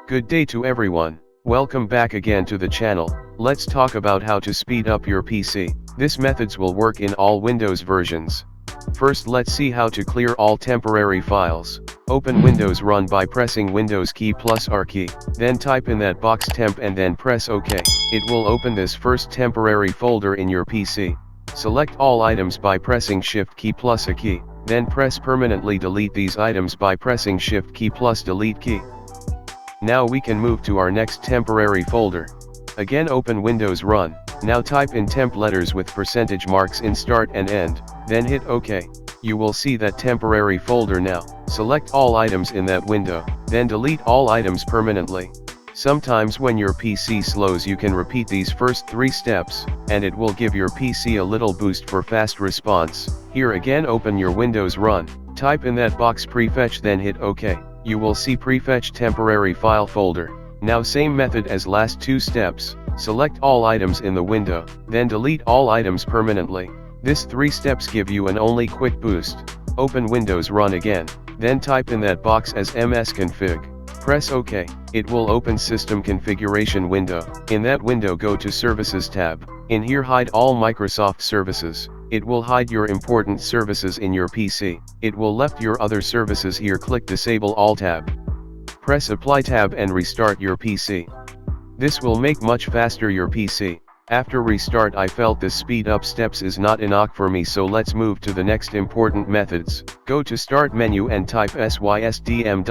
Good day to everyone. Welcome back again to the channel. Let's talk about how to speed up your PC. This methods will work in all Windows versions. First, let's see how to clear all temporary files. Open Windows Run by pressing Windows key plus R key, then type in that box temp and then press OK. It will open this first temporary folder in your PC. Select all items by pressing Shift key plus a key, then press permanently delete these items by pressing Shift key plus delete key. Now we can move to our next temporary folder. Again open Windows Run, now type in temp letters with percentage marks in start and end, then hit OK. You will see that temporary folder now. Select all items in that window, then delete all items permanently. Sometimes when your PC slows you can repeat these first 3 steps, and it will give your PC a little boost for fast response. Here again open your Windows Run, type in that box prefetch then hit OK. You will see prefetch temporary file folder. Now same method as last 2 steps, select all items in the window, then delete all items permanently. This 3 steps give you an only quick boost. Open Windows Run again, then type in that box as msconfig. Press OK, it will open System Configuration window. In that window go to Services tab. In here hide all Microsoft services. It will hide your important services in your PC. It will left your other services here. Click Disable All tab. Press Apply tab and restart your PC. This will make much faster your PC. After restart I felt this speed up steps is not enough for me, so let's move to the next important methods. Go to Start menu and type sysdm.cpl.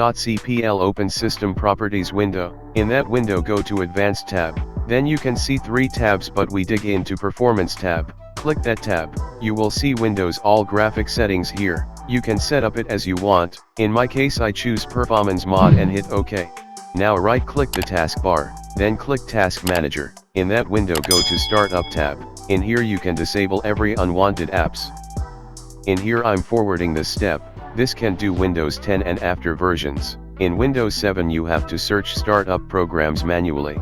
Open System Properties window. In that window go to Advanced tab. Then you can see 3 tabs, but we dig into Performance tab. Click that tab. You will see Windows all graphic settings here. You can set up it as you want. In my case I choose Performance Mod and hit OK. Now right click the taskbar, then click Task Manager. In that window go to Startup tab. In here you can disable every unwanted apps. In here I'm forwarding this step. This can do Windows 10 and after versions. In Windows 7 you have to search startup programs manually.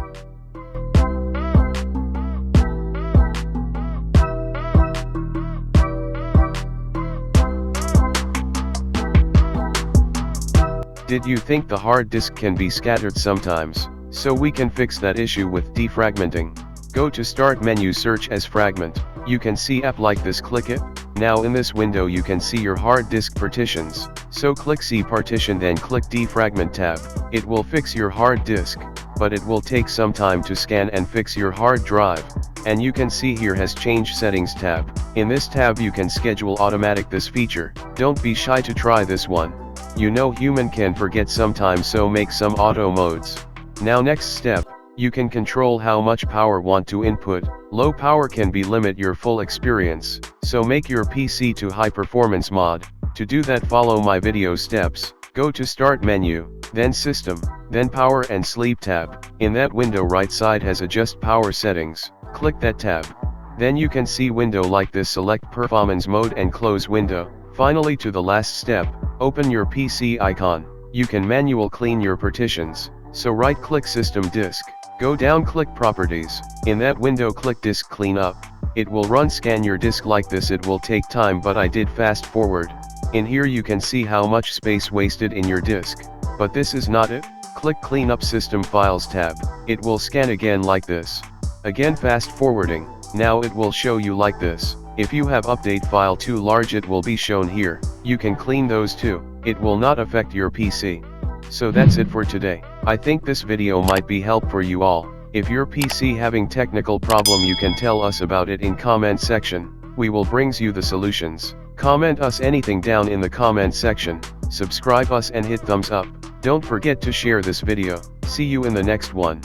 Did you think the hard disk can be scattered sometimes? So we can fix that issue with defragmenting. Go to Start menu, search as Fragment. You can see app like this, click it. Now in this window you can see your hard disk partitions. So click C partition then click Defragment tab. It will fix your hard disk, but it will take some time to scan and fix your hard drive. And you can see here has Change Settings tab. In this tab you can schedule automatic this feature. Don't be shy to try this one. You know human can forget sometimes, so make some auto modes. Now next step, you can control how much power want to input. Low power can be limit your full experience, so make your PC to high performance mod. To do that follow my video steps. Go to Start menu, then System, then Power and Sleep tab. In that window right side has Adjust Power Settings. Click that tab. Then you can see window like this, select Performance mode and close window. Finally to the last step, open your PC icon. You can manual clean your partitions. So right click System Disk, go down click Properties. In that window click Disk Cleanup. It will run scan your disk like this. It will take time, but I did fast forward. In here you can see how much space wasted in your disk. But this is not it. Click Clean Up System Files tab. It will scan again like this. Again fast forwarding. Now it will show you like this. If you have update file too large it will be shown here. You can clean those too. It will not affect your PC. So that's it for today. I think this video might be help for you all. If your PC having technical problem you can tell us about it in comment section. We will brings you the solutions. Comment us anything down in the comment section. Subscribe us and hit thumbs up. Don't forget to share this video. See you in the next one.